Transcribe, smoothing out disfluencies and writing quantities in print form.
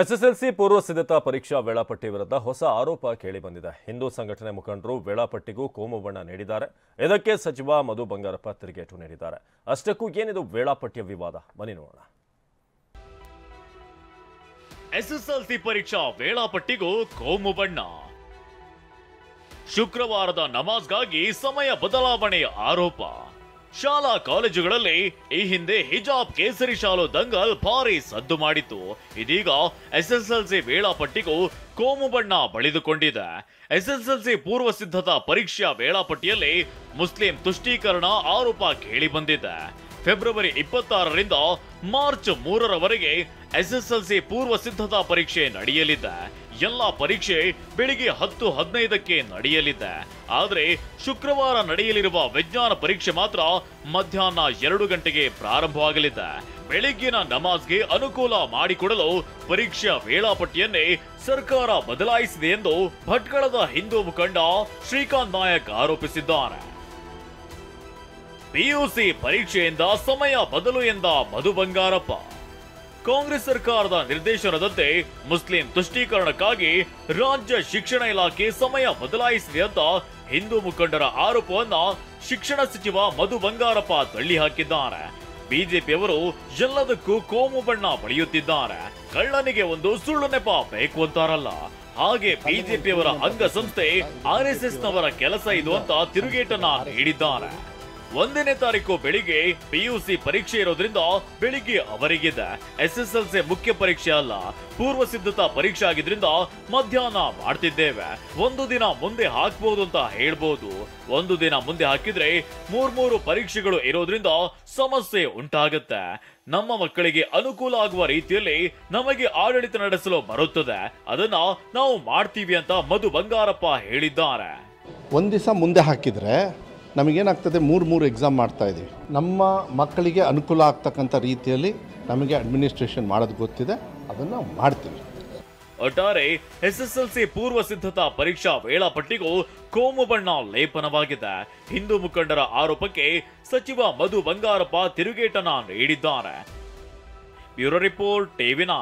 SSLC ಪೂರ್ವ ಸಿದ್ಧತಾ ಪರೀಕ್ಷಾ ವೇಳಾಪಟ್ಟಿ ವಿರುದ್ಧ ಹೊಸ ಆರೋಪ ಕೇಳಿಬಂದಿದೆ. ಹಿಂದೂ ಸಂಘಟನೆ ಮುಖಂಡರು ವೇಳಾಪಟ್ಟಿಗೂ ಕೋಮು ಬಣ್ಣ ನೀಡಿದ್ದಾರೆ. ಇದಕ್ಕೆ ಸಚಿವ ಮಧು ಬಂಗಾರಪ್ಪ ತಿರುಗೇಟು ನೀಡಿದ್ದಾರೆ. ಅಷ್ಟಕ್ಕೂ ಏನಿದು ವೇಳಾಪಟ್ಟಿಯ ವಿವಾದ? ಬನ್ನಿ ನೋಡೋಣ. ಎಸ್ಎಸ್ಎಲ್ಸಿ ಪರೀಕ್ಷಾ ವೇಳಾಪಟ್ಟಿಗೂ ಕೋಮು ಬಣ್ಣ. ಶುಕ್ರವಾರದ ನಮಾಜ್ಗಾಗಿ ಸಮಯ ಬದಲಾವಣೆಯ ಆರೋಪ. ಶಾಲಾ ಕಾಲೇಜುಗಳಲ್ಲಿ ಈ ಹಿಂದೆ ಹಿಜಾಬ್ ಕೇಸರಿ ಶಾಲು ದಂಗಲ್ ಭಾರಿ ಸದ್ದು ಮಾಡಿತ್ತು. ಇದೀಗ ಎಸ್ಎಸ್ಎಲ್ಸಿ ವೇಳಾಪಟ್ಟಿಗೂ ಕೋಮು ಬಣ್ಣ ಬಳಿದುಕೊಂಡಿದೆ. ಎಸ್ಎಸ್ಎಲ್ಸಿ ಪೂರ್ವ ಸಿದ್ಧತಾ ಪರೀಕ್ಷಾ ವೇಳಾಪಟ್ಟಿಯಲ್ಲಿ ಮುಸ್ಲಿಂ ತುಷ್ಟೀಕರಣ ಆರೋಪ ಕೇಳಿ ಬಂದಿದೆ. ಫೆಬ್ರವರಿ 26ರಿಂದ ಮಾರ್ಚ್ 3ರವರೆಗೆ ಎಸ್ಎಸ್ಎಲ್ಸಿ ಪೂರ್ವ ಸಿದ್ಧತಾ ಪರೀಕ್ಷೆ ನಡೆಯಲಿದೆ. ಎಲ್ಲಾ ಪರೀಕ್ಷೆ ಬೆಳಿಗ್ಗೆ 10:15ಕ್ಕೆ ನಡೆಯಲಿದೆ. ಆದರೆ ಶುಕ್ರವಾರ ನಡೆಯಲಿರುವ ವಿಜ್ಞಾನ ಪರೀಕ್ಷೆ ಮಾತ್ರ ಮಧ್ಯಾಹ್ನ 2 ಗಂಟೆಗೆ ಪ್ರಾರಂಭವಾಗಲಿದೆ. ಬೆಳಗ್ಗಿನ ನಮಾಜ್ಗೆ ಅನುಕೂಲ ಮಾಡಿಕೊಡಲು ಪರೀಕ್ಷಾ ವೇಳಾಪಟ್ಟಿಯನ್ನೇ ಸರ್ಕಾರ ಬದಲಾಯಿಸಿದೆ ಎಂದು ಭಟ್ಕಳದ ಹಿಂದೂ ಮುಖಂಡ ಶ್ರೀಕಾಂತ್ ನಾಯಕ್ ಆರೋಪಿಸಿದ್ದಾರೆ. ಪಿಯುಸಿ ಪರೀಕ್ಷೆಯಿಂದ ಸಮಯ ಬದಲು ಎಂದ ಮಧು ಬಂಗಾರಪ್ಪ. ಕಾಂಗ್ರೆಸ್ ಸರ್ಕಾರದ ನಿರ್ದೇಶನದಂತೆ ಮುಸ್ಲಿಂ ತುಷ್ಟೀಕರಣಕ್ಕಾಗಿ ರಾಜ್ಯ ಶಿಕ್ಷಣ ಇಲಾಖೆ ಸಮಯ ಬದಲಾಯಿಸಿದೆ ಅಂತ ಹಿಂದೂ ಮುಖಂಡರ ಆರೋಪವನ್ನ ಶಿಕ್ಷಣ ಸಚಿವ ಮಧು ಬಂಗಾರಪ್ಪ ತಳ್ಳಿ ಹಾಕಿದ್ದಾರೆ. ಬಿಜೆಪಿಯವರು ಎಲ್ಲದಕ್ಕೂ ಕೋಮು ಬಣ್ಣ ಬಳಿಯುತ್ತಿದ್ದಾರೆ. ಕಳ್ಳನಿಗೆ ಒಂದು ಸುಳ್ಳು ನೆಪ ಬೇಕು ಅಂತಾರಲ್ಲ, ಹಾಗೆ ಬಿಜೆಪಿಯವರ ಅಂಗಸಂಸ್ಥೆ ಆರ್ಎಸ್ಎಸ್ನವರ ಕೆಲಸ ಇದು ಅಂತ ತಿರುಗೇಟನ್ನ ನೀಡಿದ್ದಾರೆ. 1ನೇ ತಾರೀಕು ಬೆಳಿಗ್ಗೆ ಪಿಯುಸಿ ಪರೀಕ್ಷೆ ಇರೋದ್ರಿಂದ ಬೆಳಿಗ್ಗೆ ಅವರಿಗಿದೆ. ಎಸ್ಎಸ್ಎಲ್ಸಿ ಮುಖ್ಯ ಪರೀಕ್ಷೆ ಅಲ್ಲ, ಪೂರ್ವ ಸಿದ್ಧತಾ ಪರೀಕ್ಷೆ ಆಗಿದ್ರಿಂದ ಮಧ್ಯಾಹ್ನ ಮಾಡ್ತಿದ್ದೇವೆ. ಒಂದು ದಿನ ಮುಂದೆ ಹಾಕ್ಬಹುದು ಅಂತ ಹೇಳ್ಬೋದು. ಒಂದು ದಿನ ಮುಂದೆ ಹಾಕಿದ್ರೆ 3 ಪರೀಕ್ಷೆಗಳು ಇರೋದ್ರಿಂದ ಸಮಸ್ಯೆ ಉಂಟಾಗುತ್ತೆ. ನಮ್ಮ ಮಕ್ಕಳಿಗೆ ಅನುಕೂಲ ಆಗುವ ರೀತಿಯಲ್ಲಿ ನಮಗೆ ಆಡಳಿತ ನಡೆಸಲು ಬರುತ್ತದೆ, ಅದನ್ನ ನಾವು ಮಾಡ್ತೀವಿ ಅಂತ ಮಧು ಬಂಗಾರಪ್ಪ ಹೇಳಿದ್ದಾರೆ. ಒಂದು ದಿವಸ ಮುಂದೆ ಹಾಕಿದ್ರೆ ನಮಗೇನಾಗ್ತದೆ, 3 ಎಕ್ಸಾಮ್ ಮಾಡ್ತಾ ಇದ್ದೀವಿ. ನಮ್ಮ ಮಕ್ಕಳಿಗೆ ಅನುಕೂಲ ಆಗ್ತಕ್ಕಂಥ ರೀತಿಯಲ್ಲಿ ನಮಗೆ ಅಡ್ಮಿನಿಸ್ಟ್ರೇಷನ್ ಮಾಡೋದು ಗೊತ್ತಿದೆ, ಅದನ್ನು ಮಾಡ್ತೀವಿ. ಒಟ್ಟಾರೆ ಎಸ್ಎಸ್ಎಲ್ಸಿ ಪೂರ್ವ ಸಿದ್ಧತಾ ಪರೀಕ್ಷಾ ವೇಳಾಪಟ್ಟಿಗೂ ಕೋಮು ಬಣ್ಣ ಲೇಪನವಾಗಿದೆ. ಹಿಂದೂ ಮುಖಂಡರ ಆರೋಪಕ್ಕೆ ಸಚಿವ ಮಧು ಬಂಗಾರಪ್ಪ ತಿರುಗೇಟನ್ನ ನೀಡಿದ್ದಾರೆ. Bureau report, ಟಿವಿ9.